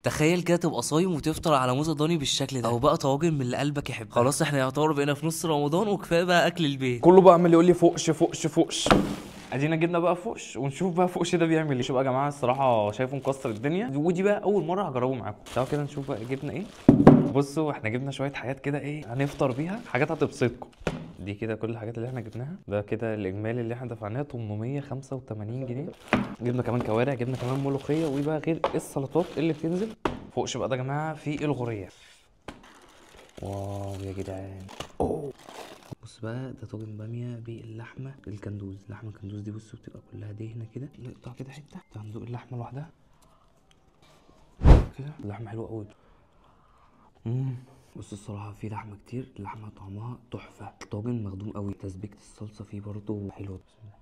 تخيل كده تبقى صايم وتفطر على موزة ضاني بالشكل ده، او بقى طواجن من اللي قلبك يحبها. خلاص احنا يعتبر بقينا في نص رمضان وكفايه بقى اكل البيت. كله بقى عمال يقول لي فوقش فوقش فوقش. ادينا جبنا بقى فوقش ونشوف بقى فوقش ده بيعمل ايه. شوف بقى يا جماعه الصراحه شايفه مكسر الدنيا، ودي بقى اول مره هجربه معاكم. تعالوا كده نشوف بقى جبنا ايه. بصوا احنا جبنا شويه حاجات كده ايه هنفطر بيها، حاجات هتبسطكم. دي كده كل الحاجات اللي احنا جبناها، ده كده الاجمالي اللي احنا دفعناه 885 جنيه. جبنا كمان كوارع، جبنا كمان ملوخيه، وبقى غير السلطات اللي بتنزل. فوقش بقى ده يا جماعه في الغريه. واو يا جدعان. اوه بص بقى ده طاجن باميه باللحمه الكندوز. اللحمه الكندوز دي بصوا بتبقى كلها دهنه كده، نقطع كده حته هندوق اللحمه لوحدها كده. اللحمه حلوه قوي. بص الصراحه في لحمه كتير، اللحمه طعمها تحفه. الطاجن مخدوم قوي، تسبيكه الصلصه فيه برضه حلوه. بسم الله.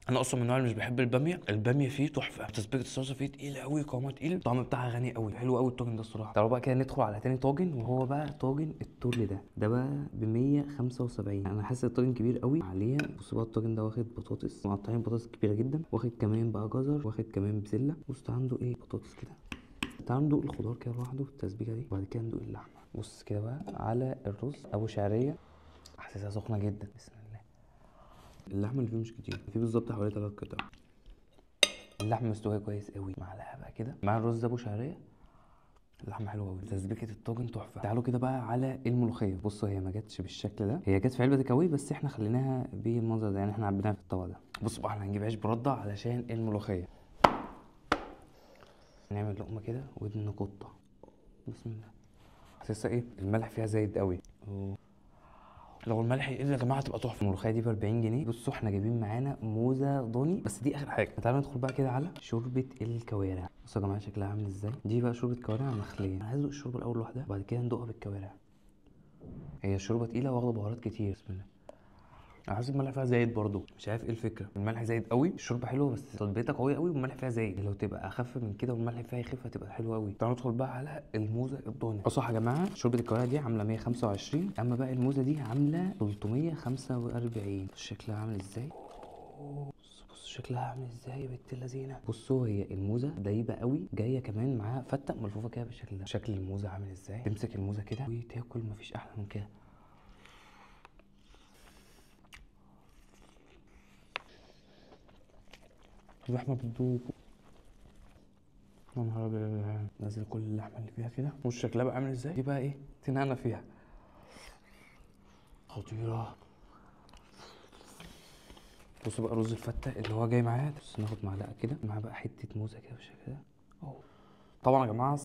انا اصلا من النوع اللي مش بحب الباميه، الباميه فيه تحفه، تسبيكه الصلصه فيه تقيله قوي، قوامها تقيل، الطعم بتاعها غني قوي، حلو قوي الطاجن ده الصراحه. تعالوا بقى كده ندخل على تاني طاجن، وهو بقى طاجن التورلي ده بقى ب 175. انا حاسس الطاجن كبير قوي عليا. بص بقى الطاجن ده واخد بطاطس، مقطعين بطاطس كبيره جدا، واخد كمان بقى جزر، واخد كمان بسله. بص عنده ايه بطاطس كده. تعالوا ندوق الخضار كده لوحده التسبيكه دي، وبعد كده ندوق اللحمه. بص كده بقى على الرز ابو شعريه، حاسسها سخنه جدا. بسم الله. اللحمه اللي فيه مش كتير، فيه بالظبط حوالي 3 قطع. اللحمه مستويه كويس قوي، معلقه بقى كده مع الرز ابو شعريه. اللحمه حلوه قوي، تسبيكه الطاجن تحفه. تعالوا كده بقى على الملوخيه. بصوا هي ما جاتش بالشكل ده، هي جت في علبه تكاوي، بس احنا خليناها بالمنظر ده، يعني احنا عبيناها في الطبق ده. بصوا بقى احنا هنجيب عيش برده علشان الملوخيه. نعمل لقمه كده ودن قطه. بسم الله. حاسسها ايه الملح فيها زايد قوي. لو الملح يقل يا جماعه هتبقى تحفه. الملوخيه دي ب 40 جنيه. بصوا احنا جايبين معانا موزه ضاني، بس دي اخر حاجه. تعالوا ندخل بقى كده على شوربه الكوارع. بصوا يا جماعه شكلها عامل ازاي. دي بقى شوربه كوارع مخليه. انا هدوق الشوربه الاول لوحدها وبعد كده ندوقها بالكوارع. هي الشوربه تقيله واخده بهارات كتير. بسم الله. انا حاسس الملح فيها زايد برضو، مش عارف ايه الفكره. الملح زايد قوي، الشوربه حلوه بس تطبيقتها قويه قوي والملح فيها زايد. لو تبقى اخف من كده والملح فيها يخف هتبقى حلوه قوي. تعالوا ندخل بقى على الموزه الضاني. بصوا يا جماعه شوربه الكوارع دي عامله 125، اما بقى الموزه دي عامله 345. شكلها عامل ازاي. بص شكلها عامل ازاي يا بنت اللذينه. بصوا هي الموزه دايبه قوي، جايه كمان معاها فته ملفوفه كده بالشكل ده. شكل الموزه عامل ازاي. تمسك الموزه كده وتاكل، مفيش احلى من كده. اللحمه بتدوب. يا نهار ابيض. نازل كل اللحمه اللي فيها كده. بص شكلها بقى عامل ازاي. دي بقى ايه تنقلنا فيها خطيره. بصوا بقى رز الفته اللي هو جاي معاه. بص ناخد معلقه كده، معاه بقى حته موزه كده بالشكل ده. طبعا يا جماعه